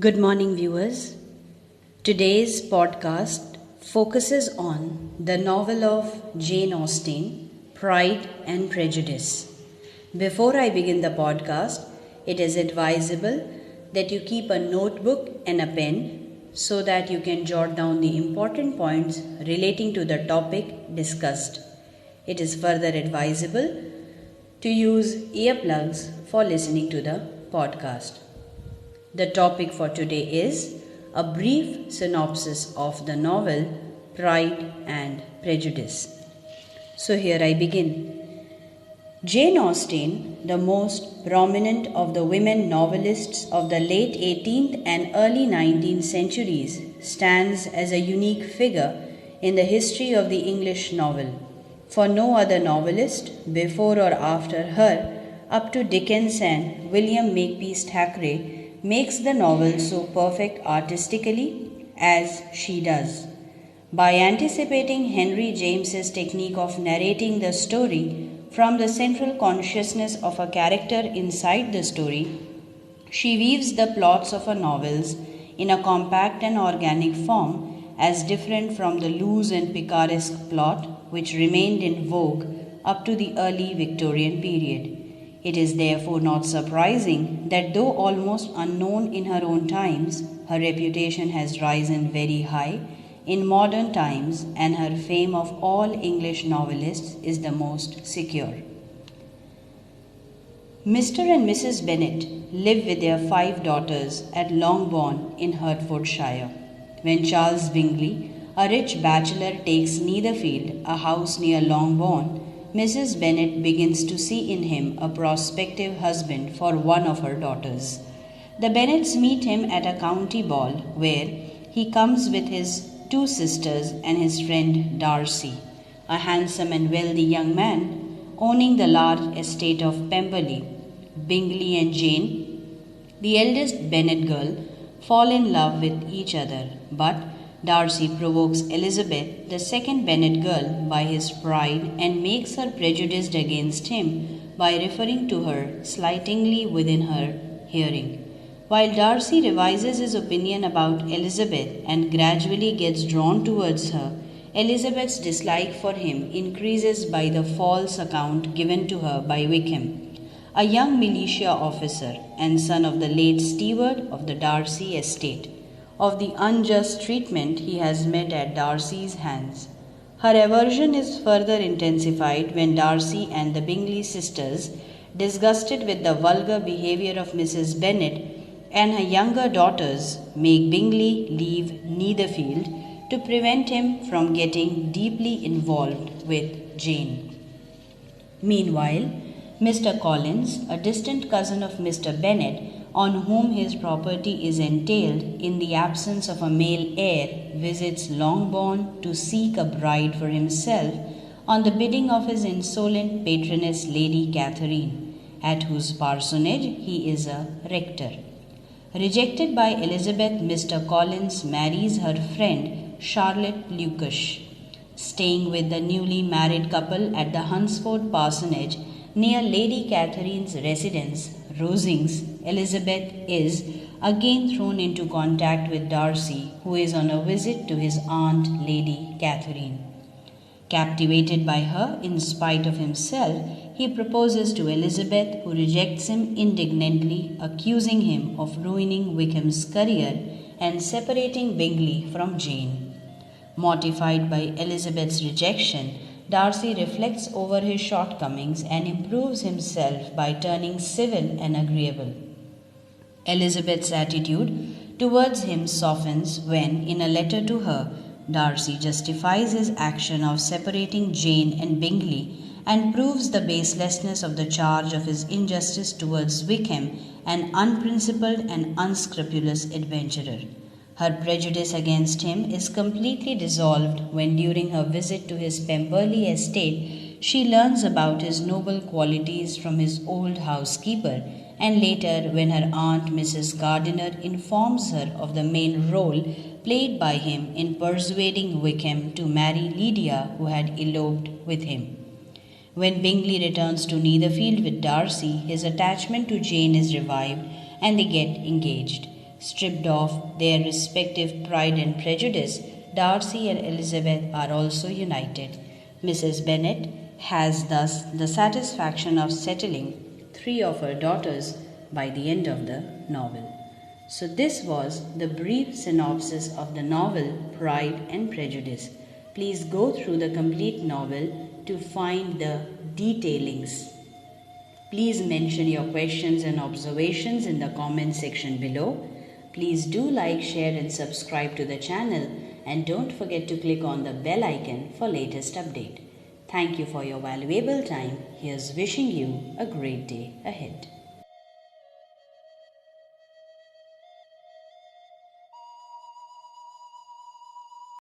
Good morning, viewers. Today's podcast focuses on the novel of Jane Austen, Pride and Prejudice. Before I begin the podcast, it is advisable that you keep a notebook and a pen so that you can jot down the important points relating to the topic discussed. It is further advisable to use earplugs for listening to the podcast. The topic for today is a brief synopsis of the novel Pride and Prejudice. So here I begin. Jane Austen, the most prominent of the women novelists of the late 18th and early 19th centuries, stands as a unique figure in the history of the English novel. For no other novelist, before or after her, up to Dickens and William Makepeace Thackeray, makes the novel so perfect artistically as she does. By anticipating Henry James's technique of narrating the story from the central consciousness of a character inside the story, she weaves the plots of her novels in a compact and organic form, as different from the loose and picaresque plot which remained in vogue up to the early Victorian period. It is therefore not surprising that though almost unknown in her own times, her reputation has risen very high in modern times, and her fame of all English novelists is the most secure. Mr. and Mrs. Bennet live with their 5 daughters at Longbourn in Hertfordshire. When Charles Bingley, a rich bachelor, takes Netherfield, a house near Longbourn, Mrs. Bennet begins to see in him a prospective husband for one of her daughters. The Bennets meet him at a county ball where he comes with his 2 sisters and his friend Darcy, a handsome and wealthy young man owning the large estate of Pemberley. Bingley and Jane, the eldest Bennet girl, fall in love with each other, but Darcy provokes Elizabeth, the second Bennet girl, by his pride and makes her prejudiced against him by referring to her slightingly within her hearing. While Darcy revises his opinion about Elizabeth and gradually gets drawn towards her, Elizabeth's dislike for him increases by the false account given to her by Wickham, a young militia officer and son of the late steward of the Darcy estate, of the unjust treatment he has met at Darcy's hands. Her aversion is further intensified when Darcy and the Bingley sisters, disgusted with the vulgar behavior of Mrs. Bennet and her younger daughters, make Bingley leave Netherfield to prevent him from getting deeply involved with Jane. Meanwhile, Mr. Collins, a distant cousin of Mr. Bennet, on whom his property is entailed in the absence of a male heir, visits Longbourn to seek a bride for himself on the bidding of his insolent patroness Lady Catherine, at whose parsonage he is a rector. Rejected by Elizabeth, Mr. Collins marries her friend Charlotte Lucas. Staying with the newly married couple at the Hunsford parsonage near Lady Catherine's residence, Rosings, Elizabeth is again thrown into contact with Darcy, who is on a visit to his aunt Lady Catherine. Captivated by her in spite of himself, he proposes to Elizabeth, who rejects him indignantly, accusing him of ruining Wickham's career and separating Bingley from Jane. Mortified by Elizabeth's rejection, Darcy reflects over his shortcomings and improves himself by turning civil and agreeable. Elizabeth's attitude towards him softens when, in a letter to her, Darcy justifies his action of separating Jane and Bingley and proves the baselessness of the charge of his injustice towards Wickham, an unprincipled and unscrupulous adventurer. Her prejudice against him is completely dissolved when, during her visit to his Pemberley estate, she learns about his noble qualities from his old housekeeper, and later when her aunt Mrs. Gardiner informs her of the main role played by him in persuading Wickham to marry Lydia, who had eloped with him. When Bingley returns to Netherfield with Darcy, his attachment to Jane is revived and they get engaged. Stripped of their respective pride and prejudice, Darcy and Elizabeth are also united. Mrs. Bennet has thus the satisfaction of settling 3 of her daughters by the end of the novel. So, this was the brief synopsis of the novel Pride and Prejudice. Please go through the complete novel to find the detailings. Please mention your questions and observations in the comment section below. Please do like, share and subscribe to the channel, and don't forget to click on the bell icon for latest update. Thank you for your valuable time. Here's wishing you a great day ahead.